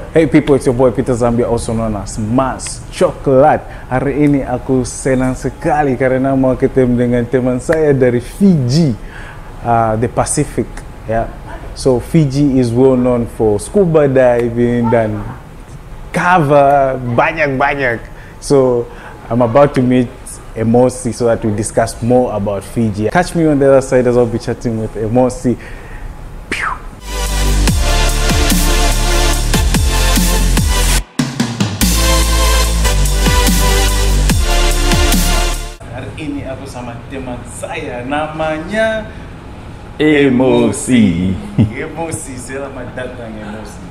Hey people, it's your boy Peter Zambia, also known as Mas Coklat. Hari ini aku senang sekali karena mau ketemu dengan teman saya dari Fiji, the Pacific. Yeah. So Fiji is well known for scuba diving dan cover banyak. So I'm about to meet Emosi so that we discuss more about Fiji. Catch me on the other side as I'll be chatting with Emosi. Ini aku sama teman saya, namanya Emosi. Emosi, selamat datang Emosi.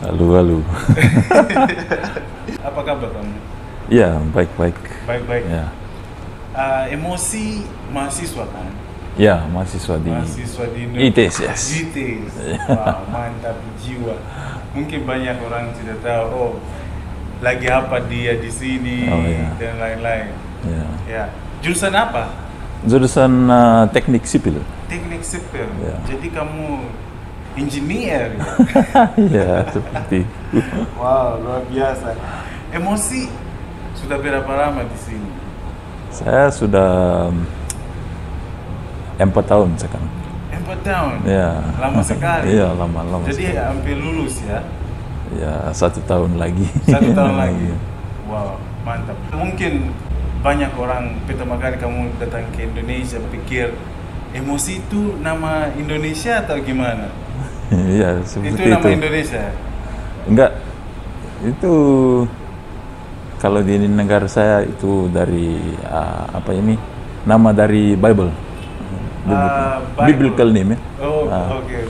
Halo. Apa kabar kamu? Ya, baik-baik. Baik-baik. Ya. Emosi mahasiswa kan? Ya, mahasiswa di ITS, yes. ITS. Wow, mantap jiwa. Mungkin banyak orang tidak tahu, oh, lagi apa dia di sini dan lain-lain. Ya. Jurusan apa? Jurusan teknik sipil. Teknik sipil. Ya. Jadi kamu engineer ya? Ya, seperti. Wow, luar biasa. Emosi sudah berapa lama di sini? Saya sudah 4 tahun sekarang. 4 tahun? Ya. Lama sekali. Iya, lama. Jadi sekali. hampir lulus ya? Ya, 1 tahun lagi. 1 tahun lagi. Wow, mantap. Mungkin banyak orang pertama kali kamu datang ke Indonesia pikir Emosi itu nama Indonesia atau gimana? Iya, seperti itu. Itu nama Indonesia? Enggak. Itu kalau di negara saya itu dari nama dari Bible. Biblical name ya. Oh, oke.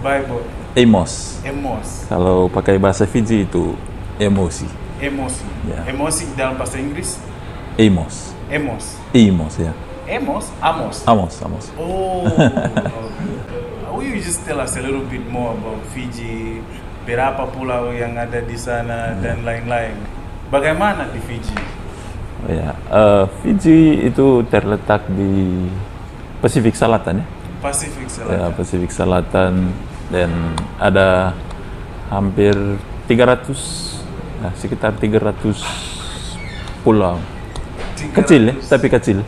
Bible. Amos. Kalau pakai bahasa Fiji itu Emosi. Emosi. Ya. Emosi dalam bahasa Inggris? Amos, ya. Amos. Oh. Will you just tell us a little bit more about Fiji? Berapa pulau yang ada di sana dan lain-lain? Bagaimana di Fiji? Ya, Fiji itu terletak di Pasifik Selatan ya. Pasifik Selatan. Ya, Pasifik Selatan, dan ada hampir 300, sekitar 300 pulau. Kecil ya, tapi kecil.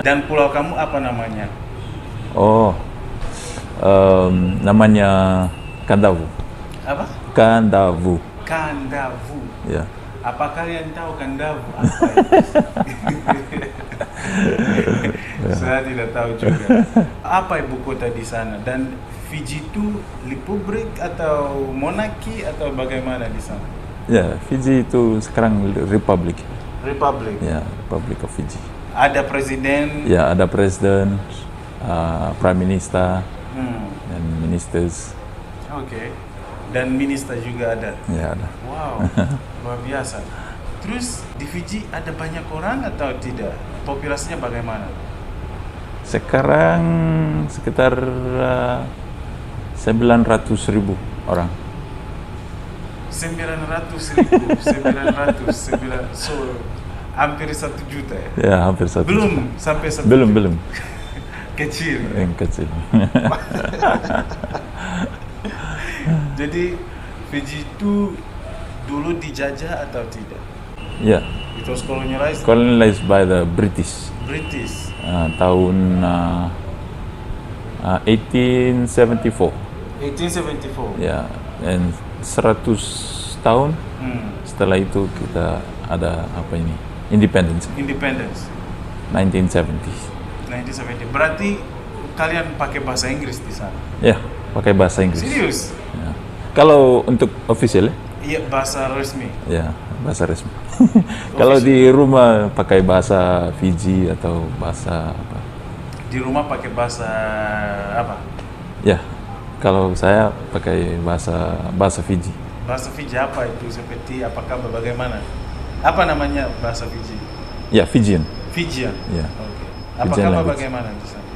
Dan pulau kamu apa namanya? Oh, namanya Kandavu. Apa? Kandavu. Ya. Apa kalian tahu Kandavu? Saya tidak tahu juga. Apa ibu kota di sana? Dan Fiji itu republik atau monarki atau bagaimana di sana? Ya, Fiji itu sekarang republik. Ya, Republic of Fiji. Ada presiden? Ya, ada presiden, prime minister, dan ministers. Oke. Dan minister juga ada? Ya, ada. Wow, luar biasa. Terus di Fiji ada banyak orang atau tidak? Populasinya bagaimana? Sekarang sekitar 900.000 orang. 900.000, so hampir 1 juta ya? Ya, hampir 1 belum juta. Sampai 1 belum. juta. Kecil. Yang kecil. Jadi Fiji itu dulu dijajah atau tidak? Ya. It was colonized? Colonized by the British. Tahun 1874. 1874. Ya, dan 100 tahun setelah itu kita ada independence. 1970. Berarti kalian pakai bahasa Inggris di sana? Ya, pakai bahasa Inggris. Serius? Ya. Kalau untuk official iya, bahasa resmi. Ya, bahasa resmi. Kalau di rumah pakai bahasa Fiji atau bahasa apa? Di rumah pakai bahasa apa? Ya, kalau saya pakai bahasa Fiji. Bahasa Fiji apa itu? Seperti apakah bagaimana? Apa namanya bahasa Fiji? Ya, Fijian. Ya. Oke. Apakah bagaimana di sana?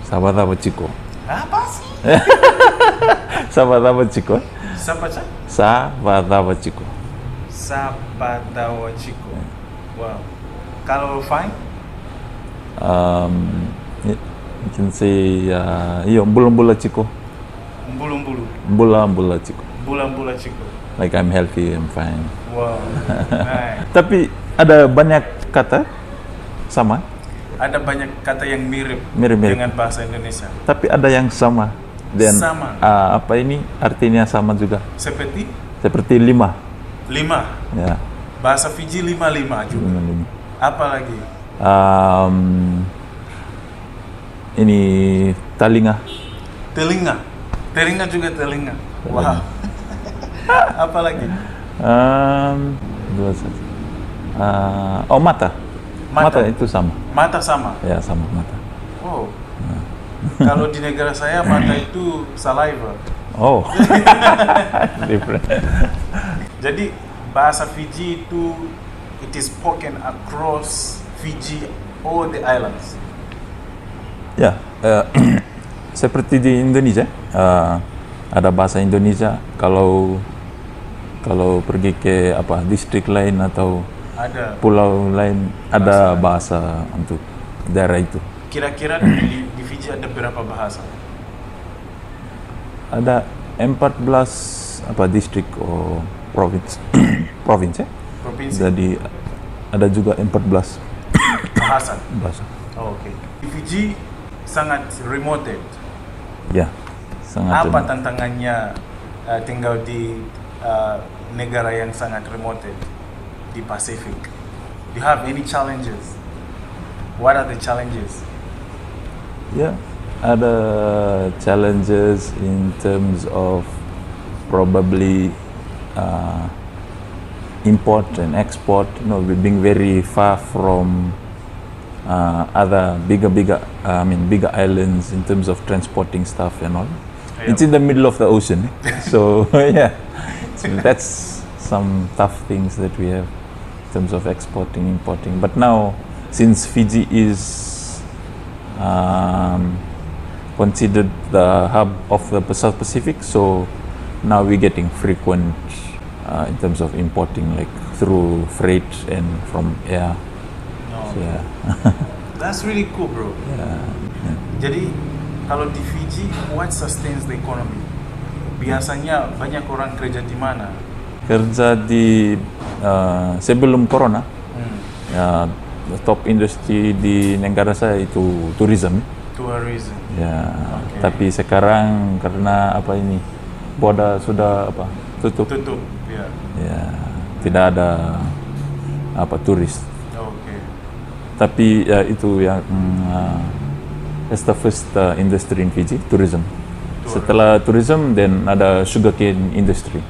Sawadava Chiko. Apa sih? Sawadava Chiko. Sawadava Chiko. Wow. Kalau fine? You can say, bulan-bulan Chiko. Bulu-bulu. Bula-bula Chico. Bula-bula Chico. Like I'm healthy, I'm fine. Wow. Nice. Tapi ada banyak kata sama, Ada banyak kata yang mirip Mirip-mirip. dengan bahasa Indonesia. tapi ada yang sama. Dan Sama. apa ini artinya sama juga. Seperti Seperti 5. 5. Ya, Bahasa Fiji 55 juga. 5. Apa lagi? Ini talinga. Telinga. Telinga juga telinga. Wow. Apa lagi? Dua satu. Mata. Mata. Mata itu sama. Mata sama. Ya, sama mata. Oh. Kalau di negara saya mata itu saliva. Oh. Different. Jadi bahasa Fiji itu it is spoken across Fiji all the islands. Ya, seperti di Indonesia, ada bahasa Indonesia. Kalau pergi ke distrik lain atau Ada. pulau lain, ada bahasa untuk daerah itu. Kira-kira di Fiji ada berapa bahasa? Ada 14 distrik atau provinsi, provinsi. Provinsi. Jadi ada juga 14 Bahasa. bahasa. Oh, oke. Di Fiji sangat remote. Ya, sangat. Apa remote. tantangannya tinggal di negara yang sangat remote di Pacific? Do you have any challenges? What are the challenges? Ya, ada challenges in terms of probably import and export. Being very far from other bigger islands in terms of transporting stuff and all. Yep. It's in the middle of the ocean, so yeah, so that's some tough things that we have in terms of exporting, importing. But now, since Fiji is considered the hub of the South Pacific, so now we're getting frequent in terms of importing, like through freight and from air. No. So, yeah. That's really cool, bro. Jadi kalau di Fiji, what sustains the economy? Biasanya banyak orang kerja di mana? Kerja di sebelum corona, ya, the top industry di negara saya itu tourism. Tourism. Ya, Okay. tapi sekarang karena border sudah tutup. Tutup. Ya. Ya, tidak ada turis. Oke. Tapi ya itu yang it's the first industry in Fiji, tourism. Setelah tourism, then ada sugarcane industry.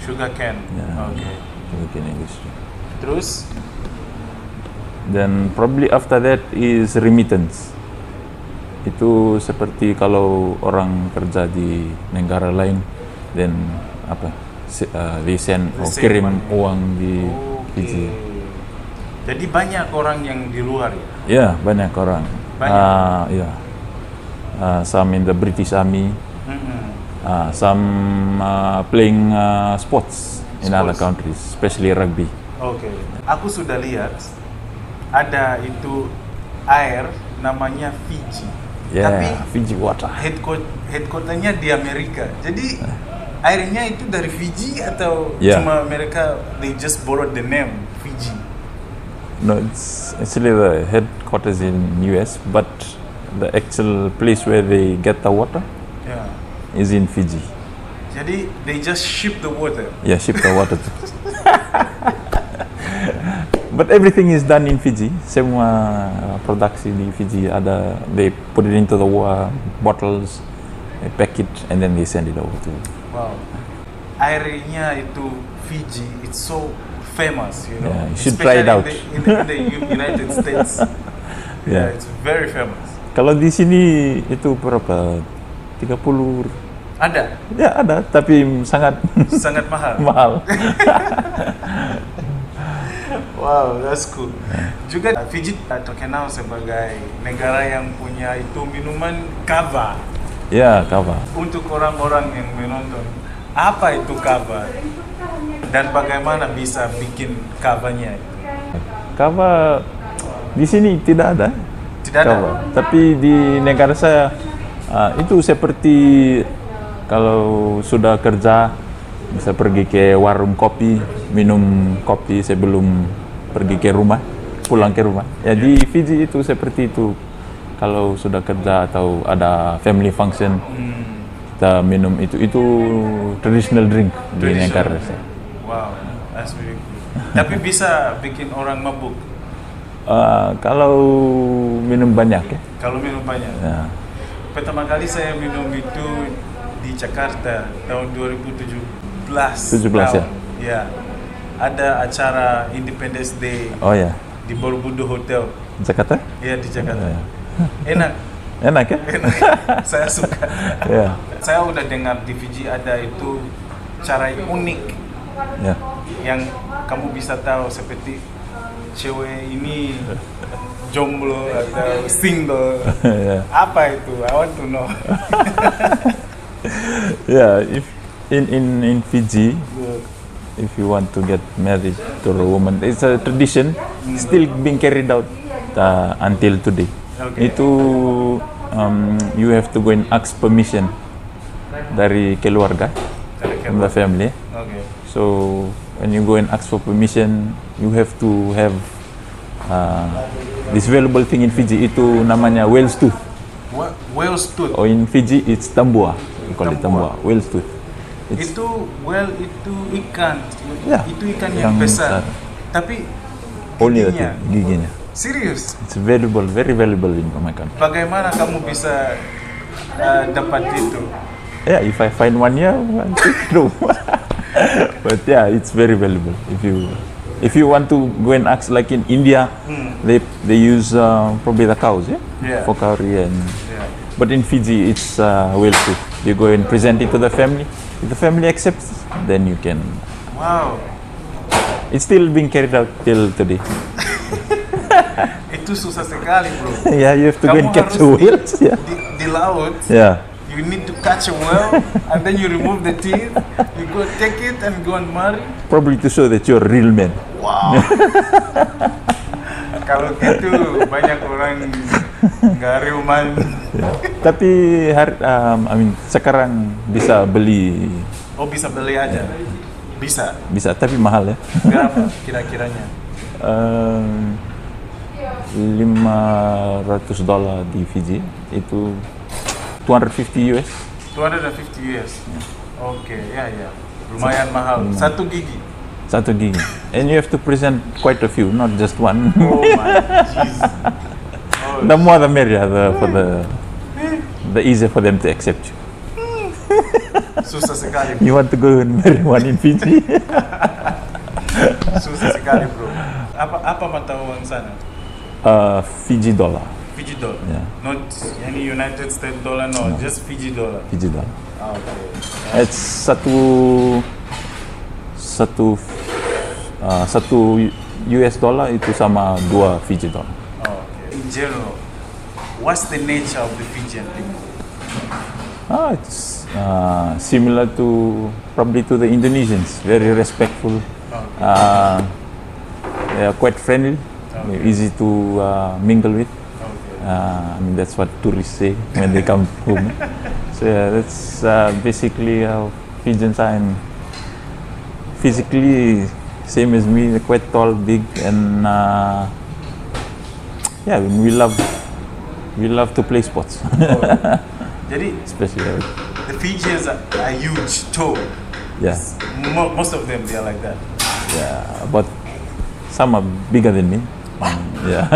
Sugarcane. Ya, Oke. sugarcane industry. Terus Then probably after that is remittance. Itu seperti kalau orang kerja di negara lain, then they send They send kirim money. uang di Oke. Fiji. Jadi banyak orang yang di luar ya? Ya, banyak orang. Banyak? Some in the British Army, Mm-mm. some playing sports in other Sports. countries, especially rugby. Oke. Aku sudah lihat ada itu air namanya Fiji. Yeah, Tapi Fiji water. headquarternya di Amerika. Jadi airnya itu dari Fiji atau Yeah. cuma mereka they just borrowed the name Fiji? No, it's actually the headquarters in US, but the actual place where they get the water Ya. is in Fiji. Jadi they just ship the water. Yeah, ship the water to. But everything is done in Fiji. Semua produksi di Fiji ada. They put it into the bottles, they pack it, and then they send it over to. Wow. Airnya itu Fiji, it's so famous, you know. Yeah, you should try it out. Especially in the United States. Yeah. It's very famous. Kalau di sini itu berapa? 30. Ada, Ya ada, tapi sangat sangat mahal. mahal. Wow, that's cool. Juga Fiji terkenal sebagai negara yang punya itu minuman kava. Ya, kava. Untuk orang-orang yang menonton, apa itu kava? Dan bagaimana bisa bikin kavanya itu? Kava di sini tidak ada. Tidak ada? Kava. Tapi di negara saya itu seperti Kalau sudah kerja bisa pergi ke warung kopi, minum kopi sebelum pergi ke rumah, pulang ke rumah. Ya di Fiji itu seperti itu. Kalau sudah kerja atau ada family function, kita minum itu traditional drink di Nengkar. Wow, that's very good. Tapi bisa bikin orang mabuk. Kalau minum banyak ya. Kalau minum banyak. Ya. Pertama kali saya minum itu di Jakarta tahun 2017. 17 ya? Ya. Ada acara Independence Day Oh ya. di Borobudur Hotel. Jakarta? Iya di Jakarta. Ya. Enak. Enak ya? Enak. Saya suka. Ya. Saya udah dengar di Fiji ada itu cara yang unik Ya. yang kamu bisa tahu seperti cewek ini jomblo atau single. Ya. Apa itu? I want to know. Yeah, if in Fiji, if you want to get married to a woman, it's a tradition still being carried out until today. Okay. Itu you have to go and ask permission dari keluarga, from the family. Okay. So when you go and ask for permission, you have to have this valuable thing in Fiji. Itu namanya whale's tooth. What? Whale's tooth. Or in Fiji, it's tambua. We call it tambua. Whale's tooth. Itu itu ikan. Ya, Itu ikan yang besar. Tapi Only giginya. giginya. Serius? It's valuable, very valuable in my country. Bagaimana kamu bisa dapat itu? Yeah, if I find one year, no. But yeah, it's very valuable. If you want to go and ask, like in India, they use probably the cows, Yeah. for curry and. Yeah. But in Fiji, it's whale tooth. You go and present it to the family. If the family accepts, then you can. Wow. It's still being carried out till today. Itu susah sekali, bro. Yeah, you have to go and catch harus the whales. Yeah. di laut. Yeah. You need to catch a whale and then you remove the teeth. You go take it and go and marry. Probably to show that you're a real man. Wow. Kalau gitu banyak orang nggak real man. Tapi sekarang bisa beli. Oh bisa beli aja. Bisa. Bisa, tapi mahal ya. Berapa kira-kiranya? $500 di Fiji itu 250 US. 250 US. Oke, ya. Lumayan mahal. Satu gigi. Satu gigi. And you have to present quite a few, not just one. Oh my Jesus. Oh, The more the merrier, the easier for them to accept you. susah sekali. You want to go and marry one in Fiji? Susah sekali, bro. Apa mata uang sana? Fiji dollar. Fiji dollar. Yeah. Not any United States dollar, no. Just Fiji dollar. Fiji dollar. Ah, okay. It's satu US dollar itu sama 2 Fiji dollar. Oh, okay. In general, what's the nature of the Fijian people? It's similar to probably to the Indonesians. Very respectful. Okay. They are quite friendly. Okay. Easy to mingle with. Okay. That's what tourists say when they come home. So yeah, that's basically how Fijians are. And physically, same as me. They're quite tall, big, and yeah, we love to play sports. Jadi, Especially, the Fijians are huge, tall. yeah, Most of them, they are like that. yeah. But some are bigger than me. Yeah,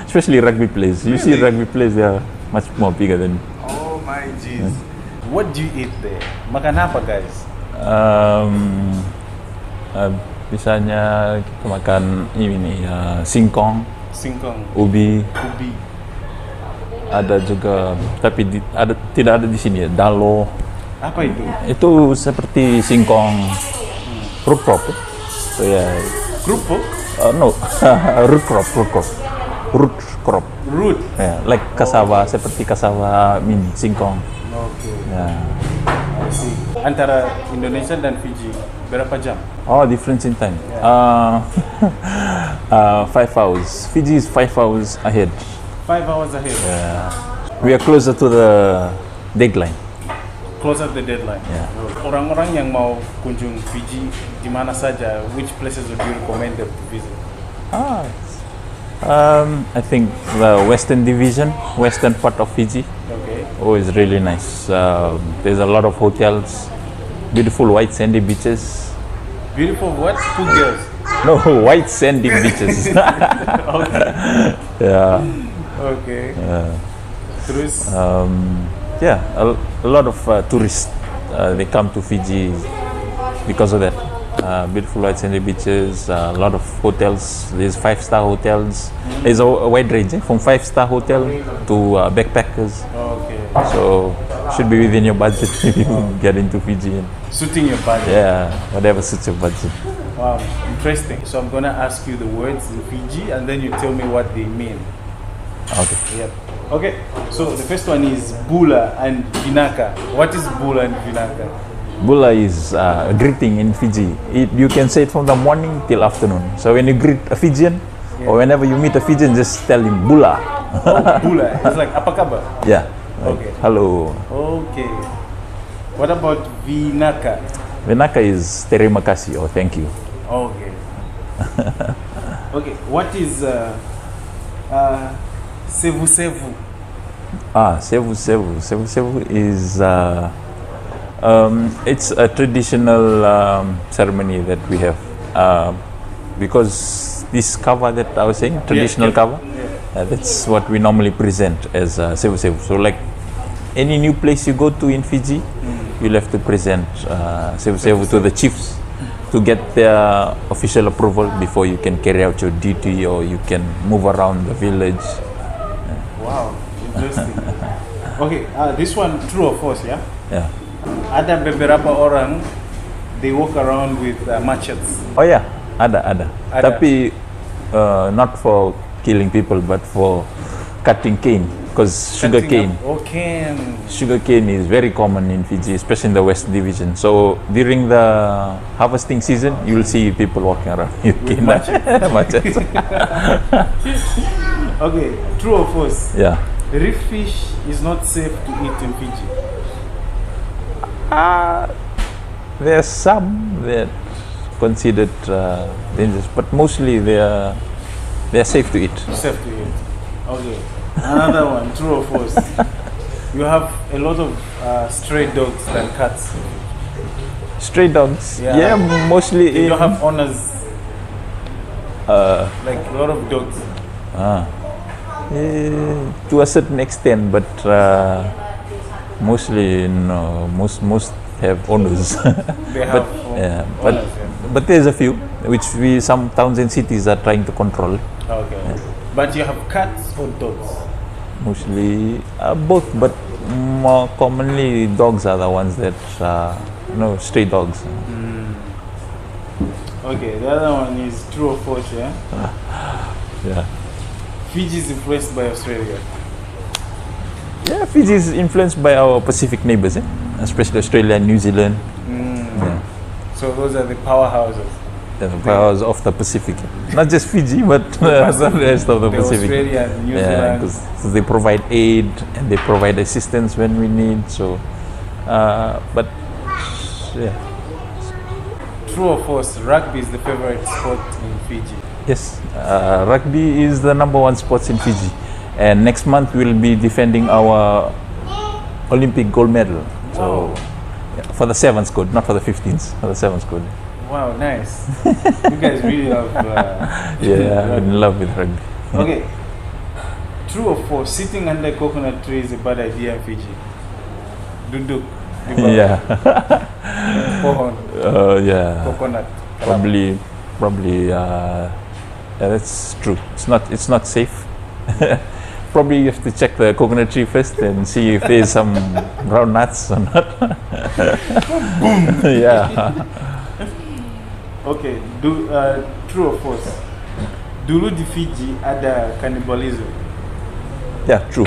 especially rugby players. You see Really? rugby players, they are much more bigger than me. Oh my jeez. What do you eat there? Makan apa, guys? Misalnya kita makan ini singkong, Singkong, ubi, ubi. ada juga tapi tidak ada di sini ya, dalo. Apa itu? Itu seperti singkong root crop. So ya, Kerupuk? no, root crop. Root. Yeah, like cassava, seperti cassava mini singkong. Oke. Yeah. I see. Antara Indonesia dan Fiji berapa jam? Oh, difference in time. 5 hours. Fiji is 5 hours ahead. 5 hours ahead. We are closer to the deadline. closer to the deadline. Yeah. Orang-orang yang mau kunjung Fiji di mana saja, which places would you recommend them to visit? I think the western division, western part of Fiji, Okay. is really nice. There's a lot of hotels, beautiful white sandy beaches. Beautiful what? Two girls. No, white sandy beaches. Okay. Yeah. Okay. Terus, Yeah, a lot of tourists they come to Fiji because of that. Beautiful white sandy beaches, a lot of hotels. There's 5-star hotels. There's a wide range from 5-star hotel to backpackers. okay. So should be within your budget if you get into Fiji. Suiting your budget. Yeah, whatever suits your budget. Wow, interesting. So I'm gonna ask you the words in Fiji, and then you tell me what they mean. Okay. Yep. Okay. So the first one is Bula and Vinaka. What is Bula and Vinaka? Bula is a greeting in Fiji. You can say it from the morning till afternoon. So when you greet a Fijian, or whenever you meet a Fijian, just tell him Bula. Oh, Bula. It's like apa kabar? Yeah. Like, Okay. hello. Okay. What about Vinaka? Vinaka is terima kasih or thank you. Okay. Okay. What is Sevu Sevu? Sevu Sevu. Sevu Sevu is it's a traditional ceremony that we have because this kava that I was saying, traditional kava, that's what we normally present as Sevu Sevu. So like any new place you go to in Fiji, you'll have to present Sevu Sevu to the chiefs to get their official approval before you can carry out your duty or you can move around the village. Wow, interesting. Okay, this one true or false? Yeah. Yeah. Ada beberapa orang, they walk around with machetes. Oh yeah, ada. Ada. Tapi not for killing people, but for cutting cane. Because sugar cane is very common in Fiji, especially in the West Division. So during the harvesting season, you will see people walking around with cane. Machetes. Okay, true or false? Yeah. Reef fish is not safe to eat in Fiji. There are some that considered dangerous, but mostly they are safe to eat. Safe to eat. Okay. Another one, true or false? You have a lot of stray dogs than cats. Stray dogs? Yeah. Yeah, mostly They in. don't have owners. Like a lot of dogs. To a certain extent, but mostly no. Most have owners. They have owners. But there's a few which some towns and cities are trying to control. Okay. But you have cats or dogs? Mostly both, but more commonly dogs are the ones that stray dogs. Okay, the other one is true or false, yeah? Yeah. Fiji is influenced by Australia. Yeah, Fiji is influenced by our Pacific neighbors, especially Australia and New Zealand. Yeah. So those are the powerhouses. The powers of the Pacific. Not just Fiji, but the rest of the Pacific. Australia and New Yeah, Zealand. because they provide aid and they provide assistance when we need. So, but yeah. True or false? Rugby is the favorite sport in Fiji. Yes, rugby is the #1 sport in Fiji, and next month we'll be defending our Olympic gold medal. So, yeah, for the 7th squad, not for the 15th, for the 7th squad. Wow, nice. You guys really love Yeah, I'm in love with rugby. Okay. True or false? Sitting under a coconut tree is a bad idea in Fiji. Duduk di bawah Yeah, pohon yeah, coconut. probably. Yeah, that's true. It's not safe. Probably you have to check the coconut tree first and see if there's some brown nuts or not. Yeah. Okay, true or false? Dulu di Fiji ada cannibalism. Yeah, true.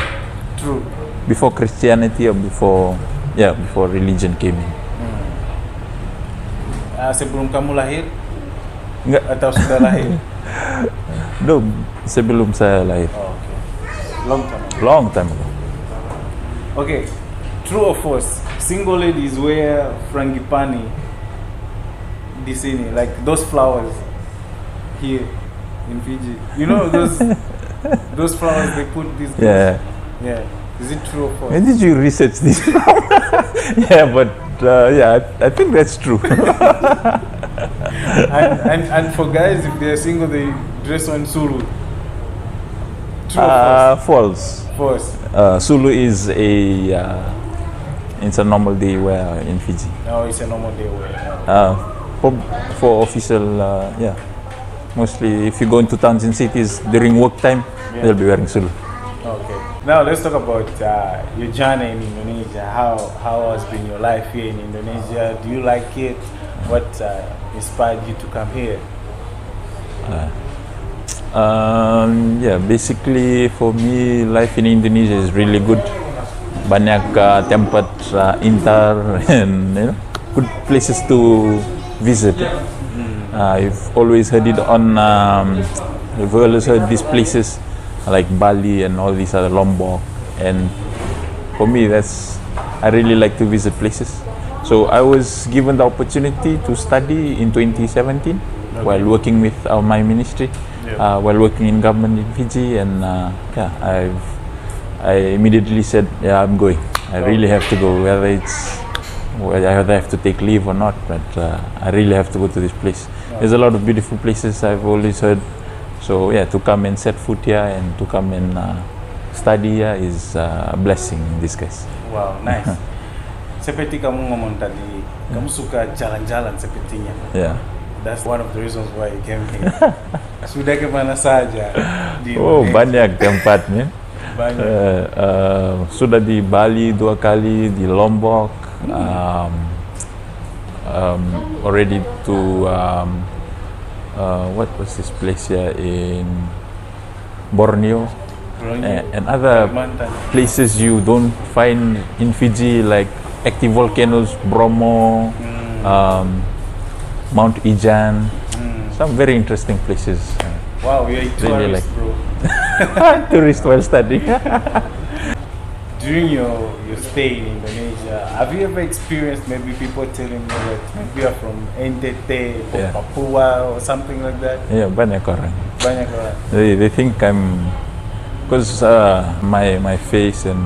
True. Before Christianity or before religion came in. Sebelum kamu lahir Enggak, atau sudah lahir? no, sebelum saya lahir. Oh, okay. Long time ago. Long time ago. Okay. true or false? Single ladies wear frangipani di sini, like those flowers here in Fiji. You know those flowers they put these. Yeah. Yeah. Is it true or false? When did you research this? Yeah, but yeah, I think that's true. and for guys, if they're single, they dress on sulu. True or false? False. False. Sulu is it's a normal day wear in Fiji. No, it's a normal day wear. For official, yeah. Mostly, if you go into towns and cities during work time, they'll be wearing Sulu. Okay. Now let's talk about your journey in Indonesia. How has been your life here in Indonesia? Do you like it? What inspired you to come here? Yeah, basically for me, life in Indonesia is really good. Banyak tempat intar and good places to visit. I've always heard it on. I've always heard these places like Bali and all these other Lombok, and for me, I really like to visit places. So I was given the opportunity to study in 2017 while working with my ministry, while working in government in Fiji, and yeah, I immediately said, yeah, I'm going. I really have to go, whether I have to take leave or not, but I really have to go to this place. There's a lot of beautiful places I've always heard. So yeah, to come and set foot here and to come and study here is a blessing in disguise. Wow, nice. Seperti kamu ngomong tadi, kamu suka jalan-jalan sepertinya. Yeah. That's one of the reasons why you came here. Sudah kemana saja? Banyak tempat, man. Banyak. Sudah di Bali 2 kali, di Lombok, already to what was this place here in Borneo, and other places you don't find in Fiji, like active volcanoes, Bromo, Mount Ijan, some very interesting places. Wow, you're a tourist, bro. Tourist while studying. During your stay in Indonesia, have you ever experienced maybe people telling you that maybe you're from NTT or Papua or something like that? Yeah, banyak orang. Banyak orang. They think I'm, because my face and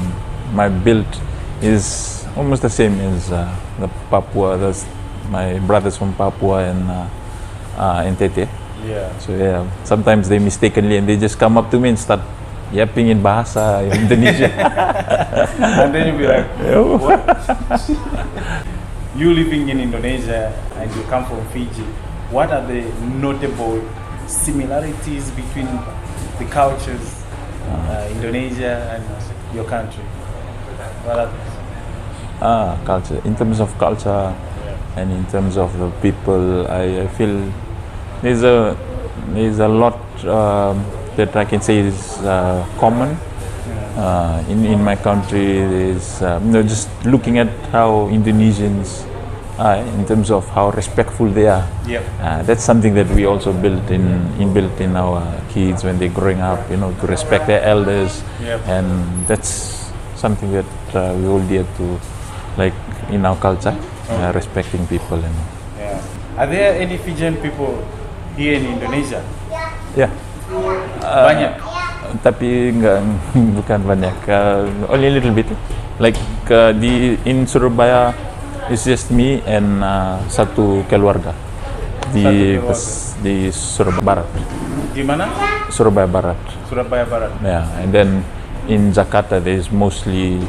my build is almost the same as the Papua. My brothers from Papua and NTT. Yeah. So yeah, sometimes they mistakenly and they just come up to me and start yapping in bahasa Indonesia. And then you'll be like, what? You living in Indonesia and you come from Fiji, what are the notable similarities between the cultures, Indonesia and your country? What are culture. In terms of culture and in terms of the people, I feel there's a lot that I can say is common in my country. Is just looking at how Indonesians are in terms of how respectful they are. Yep. That's something that we also built in our kids when they're growing up. To respect their elders, and that's something that we hold dear to, like in our culture, respecting people. Yeah. Are there any Fijian people here in Indonesia? Yeah. Banyak. Tapi bukan banyak. Only a little bit. Like in Surabaya, it's just me and satu keluarga di Surabaya Barat. Di mana? Surabaya Barat. Surabaya Barat. Yeah, and then in Jakarta there's mostly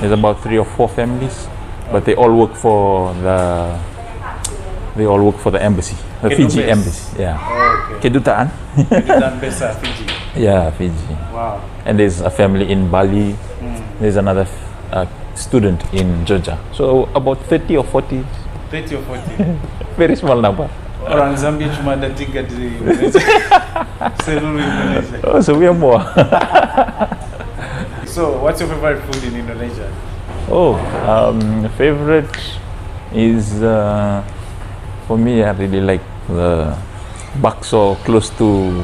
there's about 3 or 4 families, but they all work for the embassy, the Fiji embassy. Yeah. Okay. Kedutaan. Kedutaan Besar Fiji. Yeah, Fiji. Wow. And there's a family in Bali. There's another student in Georgia. So about 30 or 40. 30 or 40. Very small number. Orang Zambia cuma ada 3 di Indonesia. Seluruh Indonesia. Oh, so we are more. So, what's your favorite food in Indonesia? Favorite is for me, I really like the bakso close to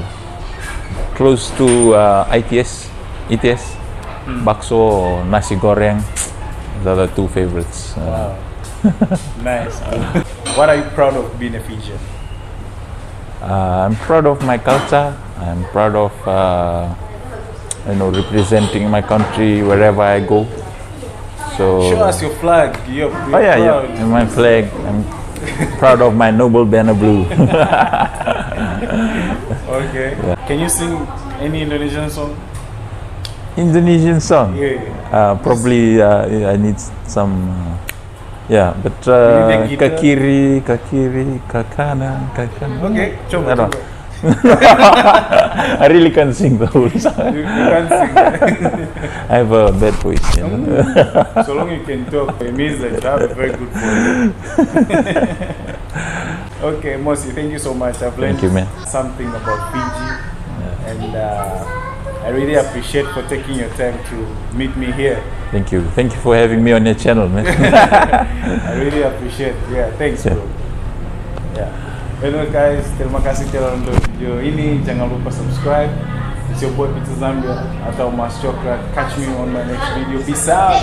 ETS. bakso, nasi goreng. Those are the two favorites. Wow. Nice. What are you proud of being a Fijian? I'm proud of my culture. I'm proud of representing my country wherever I go. So Show us your flag. You're proud. And my flag. I'm proud of my noble banner blue. Okay. Yeah. Can you sing any Indonesian song? Indonesian song? Yeah. Probably I need some. But ke kiri, ke kanan, ke kanan. Okay, coba. I really can't sing the whole song. You can't sing. I have a bad voice. So long you can talk, it means that you have a very good voice. Okay, Mosi, thank you so much. I've learned something about Fiji, and I really appreciate for taking your time to meet me here. Thank you for having me on your channel, man. I really appreciate. Yeah, thanks, bro. Yeah. Well, guys, terima kasih telah nonton video ini. Jangan lupa subscribe. It's your boy Peter Zambia atau Mas Coklat. Catch me on my next video. Peace out.